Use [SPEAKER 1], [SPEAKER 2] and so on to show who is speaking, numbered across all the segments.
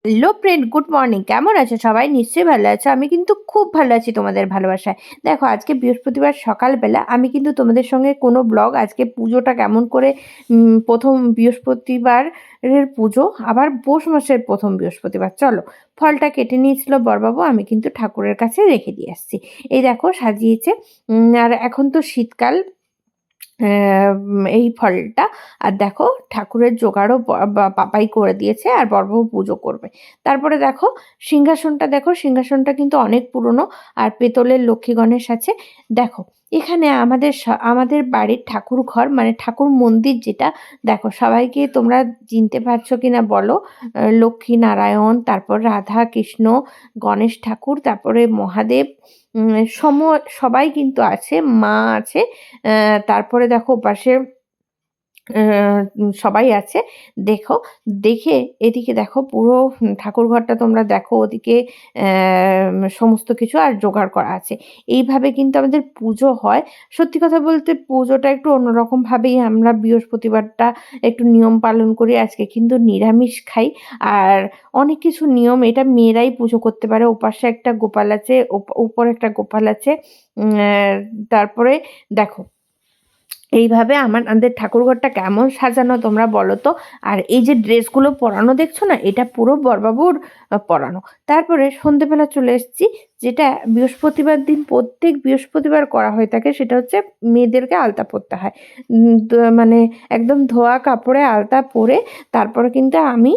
[SPEAKER 1] Hello friend, good morning. কেমন আছো সবাই? নিশ্চয়ই ভালো আছো। আমি কিন্তু খুব ভালো আছি তোমাদের ভালোবাসায়। দেখো, আজকে বৃহস্পতিবার সকালবেলা আমি কিন্তু তোমাদের সঙ্গে কোনো ব্লগ আজকে পুজোটা কেমন করে ১ম বৃহস্পতিবারের পুজো, আবার পৌষ মাসের ১ম বৃহস্পতিবার। চলো, ফলটা কেটে নিয়েছিল বড়বাবু, আমি কিন্তু ঠাকুরের কাছে রেখে দিয়ে আসছি। এই দেখো সাজিয়েছে। আর এখন তো শীতকাল, এই ফলটা। আর দেখো ঠাকুরের জোগাড়ও পাপাই করে দিয়েছে, আর বড়বাবু পুজো করবে। তারপরে দেখো সিংহাসনটা, দেখো সিংহাসনটা কিন্তু অনেক পুরনো, আর পেতলের লক্ষ্মী গণেশ আছে। দেখো এখানে আমাদের বাড়ির ঠাকুর ঘর, মানে ঠাকুর মন্দির যেটা, দেখো সবাইকে তোমরা চিনতে পারছো কিনা বলো। লক্ষ্মী নারায়ণ, তারপর রাধা কৃষ্ণ, গণেশ ঠাকুর, তারপরে মহাদেব, উম, সম সবাই কিন্তু আছে, মা আছে। তারপরে দেখো ওপাশে সবাই আছে। দেখো, দেখে এদিকে দেখো পুরো ঠাকুর ঘরটা তোমরা দেখো, ওদিকে সমস্ত কিছু আর জোগাড় করা আছে। এইভাবে কিন্তু আমাদের পুজো হয়। সত্যি কথা বলতে পুজোটা একটু অন্যরকমভাবেই আমরা বৃহস্পতিবারটা একটু নিয়ম পালন করি। আজকে কিন্তু নিরামিষ খাই। আর অনেক কিছু নিয়ম, এটা মেয়েরাই পুজো করতে পারে। ওপাশে একটা গোপাল আছে, উপরে একটা গোপাল আছে। তারপরে দেখো এইভাবে আমাদের ঠাকুরঘরটা কেমন সাজানো তোমরা বলো তো। আর এই যে ড্রেসগুলো পরানো দেখছো না, এটা পুরো বড়বাবুর পরানো। তারপরে সন্ধেবেলা চলে এসেছি, যেটা বৃহস্পতিবার দিন প্রত্যেক বৃহস্পতিবার করা হয়ে থাকে, সেটা হচ্ছে মেয়েদেরকে আলতা পরতে হয়। মানে একদম ধোয়া কাপড়ে আলতা পরে তারপরে কিন্তু আমি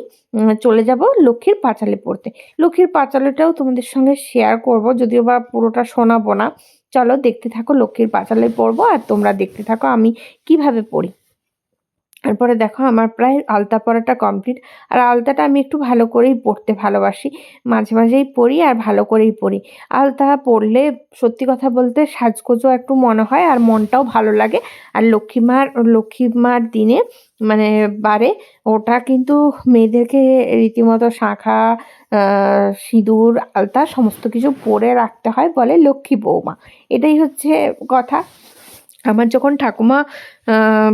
[SPEAKER 1] চলে যাব লক্ষ্মীর পাঁচালি পড়তে। লক্ষ্মীর পাঁচালিটাও তোমাদের সঙ্গে শেয়ার করব, যদিও বা পুরোটা শোনাবো না। চলো দেখতে থাকো, লক্ষ্মীর পাঁচালী পড়বো আর তোমরা দেখতে থাকো আমি কিভাবে পড়ি। তারপরে দেখো আমার প্রায় আলতা পরাটা কমপ্লিট। আর আলতাটা আমি একটু ভালো করেই পরতে ভালোবাসি, মাঝে মাঝেই পরি আর ভালো করেই পরি। আলতা পরলে সত্যি কথা বলতে সাজগোজও একটু মনে হয়, আর মনটাও ভালো লাগে। আর লক্ষ্মী মার দিনে, মানে বারে, ওটা কিন্তু মেয়েদেরকে রীতিমতো শাঁখা, সিঁদুর, আলতা সমস্ত কিছু পরে রাখতে হয়, বলে লক্ষ্মী বৌমা। এটাই হচ্ছে কথা। আমার যখন ঠাকুমা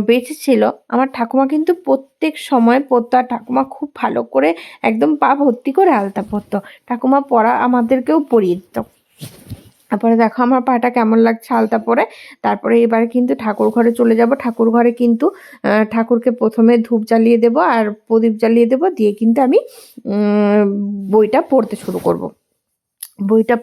[SPEAKER 1] বেঁচে ছিল, আমার ঠাকুমা কিন্তু প্রত্যেক সময় পরতো, আর ঠাকুমা খুব ভালো করে একদম পা ভর্তি করে আলতা পরতো। ঠাকুমা পরা আমাদেরকেও পরিয়ে দিত। তারপরে দেখো আমার পাটা কেমন লাগছে আলতা পরে। তারপরে এবার কিন্তু ঠাকুর ঘরে চলে যাব। ঠাকুর ঘরে কিন্তু ঠাকুরকে প্রথমে ধূপ জ্বালিয়ে দেব আর প্রদীপ জ্বালিয়ে দেব, দিয়ে কিন্তু আমি বইটা পড়তে শুরু করব। বইটা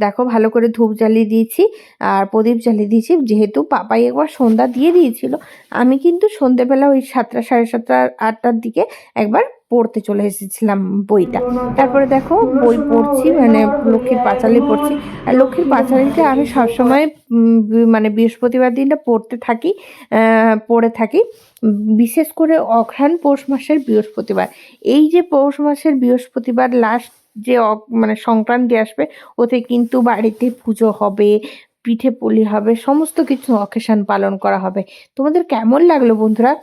[SPEAKER 1] দেখো ভালো করে ধূপ জ্বালিয়ে দিয়েছি আর প্রদীপ জ্বালিয়ে দিয়েছি, যেহেতু পাপাই একবার সন্ধ্যা দিয়ে দিয়েছিল। আমি কিন্তু সন্ধ্যেবেলা ওই 7টা, 7:30, 8টার দিকে একবার পড়তে চলে এসেছিলাম বইটা। তারপরে দেখো বই পড়ছি, মানে লক্ষ্মীর পাঁচালী পড়ছি। আর লক্ষ্মীর পাঁচালীটা আমি সবসময় মানে বৃহস্পতিবার দিনটা পড়ে থাকি। বিশেষ করে অঘ্রাণ পৌষ মাসের বৃহস্পতিবার। এই যে পৌষ মাসের বৃহস্পতিবার লাস্ট যে মানে সংক্রান্তি আসবে, ওতে কিন্তু বাড়িতে পুজো হবে, পিঠে পুলি হবে, সমস্ত কিছু অকেশন পালন করা হবে। তোমাদের কেমন লাগলো বন্ধুরা?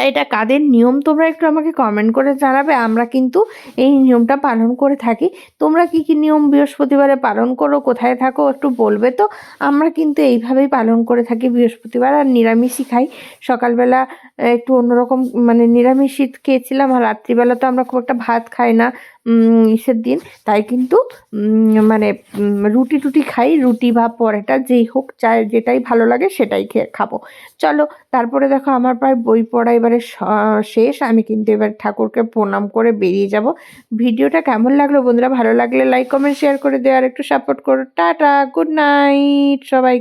[SPEAKER 1] এটা কাদের নিয়ম তোমরা একটু আমাকে কমেন্ট করে জানাবে। আমরা কিন্তু এই নিয়মটা পালন করে থাকি। তোমরা কি কি নিয়ম বৃহস্পতিবারে পালন করো, কোথায় থাকো একটু বলবে তো। আমরা কিন্তু এইভাবেই পালন করে থাকি বৃহস্পতিবার, আর নিরামিষই খাই। সকালবেলা একটু অন্যরকম, মানে নিরামিষই খেয়েছিলাম, আর রাত্রিবেলা তো আমরা খুব একটা ভাত খাই না ইসের দিন। তাই কিন্তু মানে রুটি টুটি খাই, রুটি বা পরোটা যেই হোক, চায় যেটাই ভালো লাগে সেটাই খাবো। চলো, তারপরে দেখো আমার প্রায় বই পড়া এবারে শেষ। আমি কিন্তু এবার ঠাকুরকে প্রণাম করে বেরিয়ে যাব। ভিডিওটা কেমন লাগলো বন্ধুরা? ভালো লাগলে লাইক কমেন্ট শেয়ার করে দেওয়ার একটু সাপোর্ট করো। টাটা, গুড নাইট সবাই।